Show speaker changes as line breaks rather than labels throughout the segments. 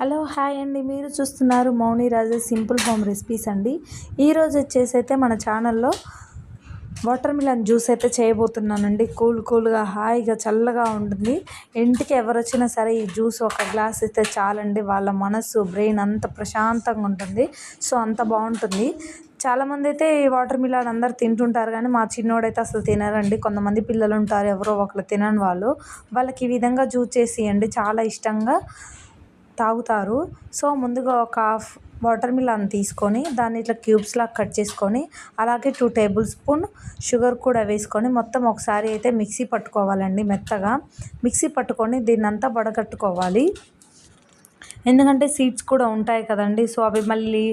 Hello hi అండి. మీరు చూస్తున్నారు మౌని రాజా సింపుల్ హోమ్ రెసిపీస్ అండి. ఈరోజు వచ్చేసి అయితే మన ఛానల్లో వాటర్ మిలన్ జ్యూస్ అయితే చేయబోతున్నానండి. కూల్గా హాయిగా చల్లగా ఉంటుంది. ఇంటికి ఎవరు వచ్చినా సరే ఈ జ్యూస్ ఒక గ్లాస్ అయితే చాలండి. వాళ్ళ మనసు బ్రెయిన్ అంత ప్రశాంతంగా ఉంటుంది. సో అంత బాగుంటుంది. చాలామంది అయితే ఈ వాటర్ మిలన్ అందరు తింటుంటారు, కానీ మా చిన్నోడైతే అసలు తినరండి. కొంతమంది పిల్లలు ఉంటారు, ఎవరో ఒకరు తినని వాళ్ళకి ఈ విధంగా జ్యూస్ చేసి ఇవ్వండి, చాలా ఇష్టంగా తాగుతారు. సో ముందుగా ఒక హాఫ్ వాటర్ మిలన్ తీసుకొని దాన్ని ఇట్లా క్యూబ్స్లా కట్ చేసుకొని, అలాగే 2 టేబుల్ స్పూన్ షుగర్ కూడా వేసుకొని మొత్తం ఒకసారి అయితే మిక్సీ పట్టుకోవాలండి. మెత్తగా మిక్సీ పట్టుకొని దీన్నంతా వడగట్టుకోవాలి. ఎందుకంటే సీడ్స్ కూడా ఉంటాయి కదండి. సో అవి మళ్ళీ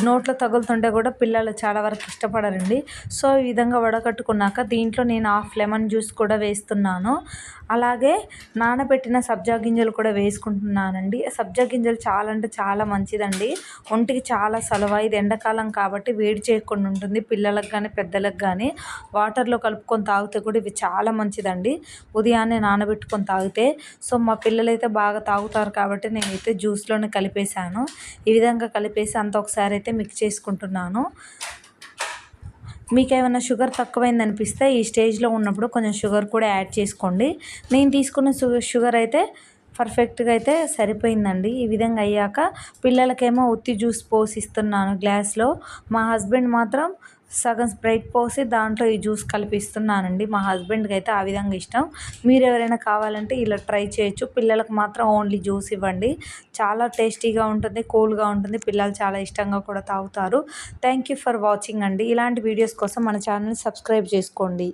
నోట్లో తగులుతుంటే కూడా పిల్లలు చాలా వరకు ఇష్టపడరండి. సో ఈ విధంగా వడకట్టుకున్నాక దీంట్లో నేను హాఫ్ లెమన్ జ్యూస్ కూడా వేస్తున్నాను. అలాగే నానబెట్టిన సబ్జా గింజలు కూడా వేసుకుంటున్నానండి. సబ్జా గింజలు చాలా అంటే చాలా మంచిదండి. ఒంటికి చాలా సలవ. ఇది ఎండాకాలం కాబట్టి వేడి చేయకుండా ఉంటుంది. పిల్లలకు కానీ పెద్దలకు కానీ వాటర్లో కలుపుకొని తాగితే కూడా ఇవి చాలా మంచిదండి, ఉదయాన్నే నానబెట్టుకొని తాగితే. సో మా పిల్లలైతే బాగా తాగుతారు కాబట్టి నేనైతే జ్యూస్లోనే కలిపేశాను. ఈ విధంగా కలిపేసి అంత ఒకసారి అయితే మిక్స్ చేసుకుంటున్నాను. మీకు ఏమైనా షుగర్ తక్కువైంది అనిపిస్తే ఈ స్టేజ్లో ఉన్నప్పుడు కొంచెం షుగర్ కూడా యాడ్ చేసుకోండి. నేను తీసుకున్న షుగర్ అయితే పర్ఫెక్ట్గా అయితే సరిపోయిందండి. ఈ విధంగా అయ్యాక పిల్లలకేమో ఉత్తి జ్యూస్ పోసిస్తున్నాను గ్లాస్లో. మా హస్బెండ్ మాత్రం సగం స్ప్రైట్ పోసి దాంట్లో ఈ జ్యూస్ కలిపిస్తున్నానండి. మా హస్బెండ్కి అయితే ఆ విధంగా ఇష్టం. మీరు ఎవరైనా కావాలంటే ఇలా ట్రై చేయొచ్చు. పిల్లలకు మాత్రం ఓన్లీ జ్యూస్ ఇవ్వండి, చాలా టేస్టీగా ఉంటుంది, కూల్గా ఉంటుంది. పిల్లలు చాలా ఇష్టంగా కూడా తాగుతారు. థ్యాంక్ యూ ఫర్ వాచింగ్ అండి. ఇలాంటి వీడియోస్ కోసం మన ఛానల్ని సబ్స్క్రైబ్ చేసుకోండి.